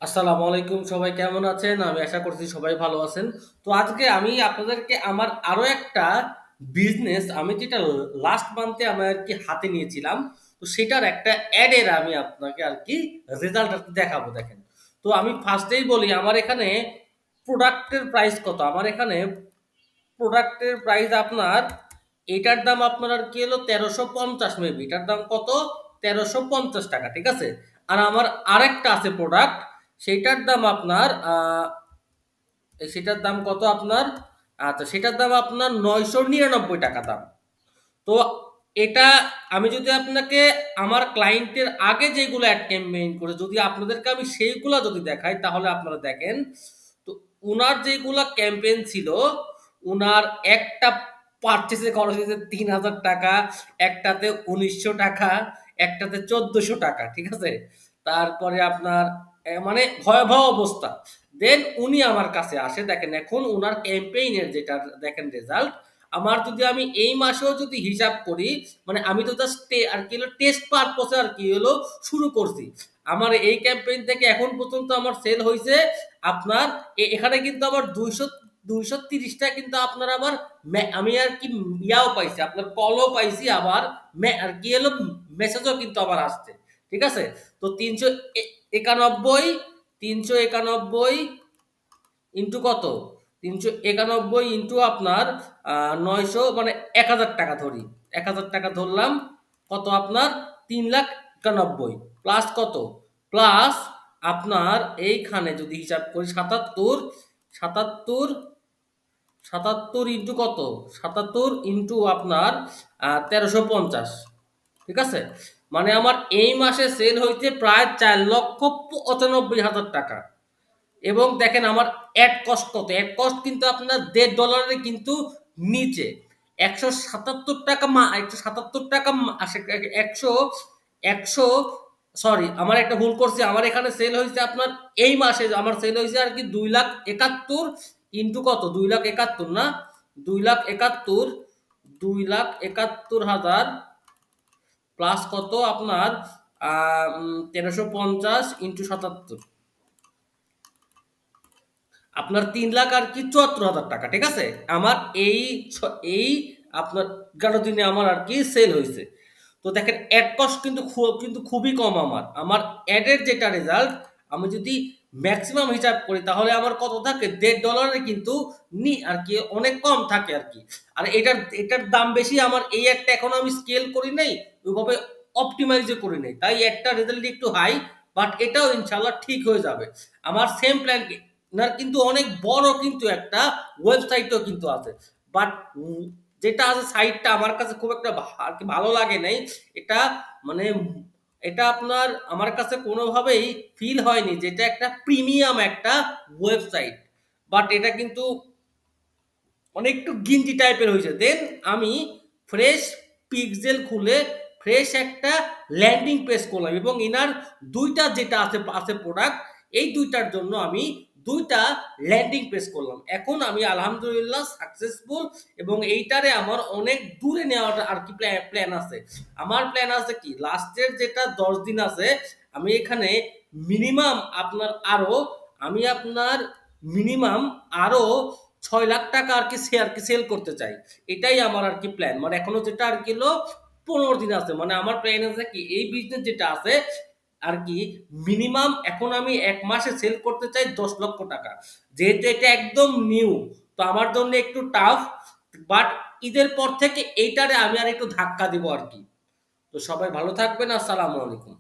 আসসালামু আলাইকুম, সবাই কেমন আছেন? আমি আশা করছি সবাই ভালো আছেন। তো আজকে আমি আপনাদেরকে আমার আরো একটা বিজনেস আমি যেটা লাস্ট মান্থে আমি আর কি হাতে নিয়েছিলাম, তো সেটার একটা অ্যাডের আমি আপনাকে আর কি রেজাল্ট আর কি দেখাবো। দেখেন, তো আমি ফার্স্টেই বলি আমার এখানে প্রোডাক্টের প্রাইস কত। আমার এখানে প্রোডাক্টের প্রাইস আপনার, এটার দাম আপনার আর কি হলো 1350, মেবি এটার দাম কত, 1350 টাকা, ঠিক আছে। আর আমার আরেকটা আছে প্রোডাক্ট, সেটার দাম আপনার সেটার দাম কত আপনার, আচ্ছা সেটার দাম আপনার 999 টাকা দাম। তো এটা আমি যদি আপনাকে আমার ক্লায়েন্টের আগে যেগুলো অ্যাড ক্যাম্পেইন করে যদি আপনাদেরকে আমি সেইগুলা যদি দেখাই, তাহলে আপনারা দেখেন। তো উনার যেগুলা ক্যাম্পেইন ছিল, উনার একটা পারচেসে খরচ হয়েছে 3000 টাকা, একটাতে 1900 টাকা, একটাতে 1400 টাকা, ঠিক আছে। তারপরে আপনার মানে ভয়াবহ অবস্থা। দেন উনি আমার কাছে আসে, দেখেন এখন উনার ক্যাম্পেইনের যেটা দেখেন রেজাল্ট। আমার যদি আমি এই মাসেও যদি হিসাব করি, মানে আমি তো জাস্ট আর কি হলো টেস্ট পারপসে আর কি হলো শুরু করছি। আমার এই ক্যাম্পেইন থেকে এখন পর্যন্ত আমার সেল হয়েছে আপনার এখানে কিন্তু আবার 230টা কিন্তু আপনার আবার আমি আর কি ইয়াও পাইছি, আপনার কলও পাইছি, আবার আর কি হলো মেসেজও কিন্তু আবার আসছে, ঠিক আছে। তো 391, 391 ইন্টু কত, 391 ইন্টু আপনার 900, মানে 1000 টাকা ধরি, 1000 টাকা ধরলাম, কত আপনার 3,91,000 প্লাস কত, প্লাস আপনার এইখানে যদি হিসাব করি 77, 77, 77 ইন্টু কত, 77 ইন্টু আপনার 1350, ঠিক আছে। মানে আমার এই মাসে সেল হয়েছে প্রায় 4,95,000 টাকা। এবং দেখেন আমার অ্যাড কস্ট কত, অ্যাড কস্ট কিন্তু আপনার $1.5 কিন্তু নিচে, 177 টাকা, 177 টাকা আসে, 100, 100, সরি আমার একটা ভুল করছি, আমার এখানে সেল হয়েছে আপনার এই মাসে আমার সেল হয়েছে আর কি 2,71,000 ইন্টু কত, 2,71,000 না, 2,71,000, 2,71,000 প্লাস কত আপনার 1350 ইন্টু 77, আপনার 3,00,000 আর কি 74,000 টাকা, ঠিক আছে। আমার এই এই আপনার 11 দিনে আমার আর কি সেল হয়েছে। তো দেখেন অ্যাড কস্ট কিন্তু কিন্তু খুবই কম। আমার আমার অ্যাডের যেটা রেজাল্ট, আমি যদি ম্যাক্সিমাম হিসাব করি তাহলে আমার কত থাকে, $1.5 কিন্তু নি আর কি অনেক কম থাকে আর কি। আর এটার দাম বেশি, আমার এই একটা এখনো আমি স্কেল করি নাই, ওইভাবে অপটিমাইজও করি নাই, তাই একটা রেজাল্ট একটু হাই, বাট এটাও ইনশাল্লাহ ঠিক হয়ে যাবে। আমার সেম প্ল্যান না, কিন্তু অনেক বড় কিন্তু একটা ওয়েবসাইটও কিন্তু আছে, বাট যেটা আছে সাইটটা আমার কাছে খুব একটা আর কি ভালো লাগে নাই। এটা মানে এটা আপনার আমার কাছে কোনোভাবেই ফিল হয়নি যেটা একটা প্রিমিয়াম একটা ওয়েবসাইট, বাট এটা কিন্তু মানে একটু গিঞ্জি টাইপের হয়েছে। দেন আমি ফ্রেশ পিক্সেল খুলে ফ্রেশ একটা ল্যান্ডিং পেজ করলাম, এবং ইনার দুইটা যেটা আছে আছে প্রোডাক্ট, এই দুইটার জন্য আমি দুইটা ল্যান্ডিং পেজ করলাম। এখন আমি আলহামদুলিল্লাহ সাকসেসফুল, এবং এইটারে আমার অনেক দূরে নেওয়াটা আর কি প্ল্যান আছে। আমার প্ল্যান আছে কি, লাস্টের যেটা 10 দিন আছে, আমি এখানে মিনিমাম আপনার আরো আমি আপনার মিনিমাম আরো 6 লাখ টাকা আর কি সেল করতে চাই। এটাই আমার আর কি প্ল্যান, মানে এখনো যেটা আর কি হলো 15 দিন আছে, মানে আমার প্ল্যান আছে কি এই বিজনেস যেটা আছে আর কি মিনিমাম এখন আমি 1 মাসে সেল করতে চাই 10 লক্ষ টাকা। যেহেতু এটা একদম নিউ, তো আমার জন্য একটু টাফ, বাট ঈদের পর থেকে এইটারে আমি আর একটু ধাক্কা দিব আর কি। তো সবাই ভালো থাকবেন, আসসালামু আলাইকুম।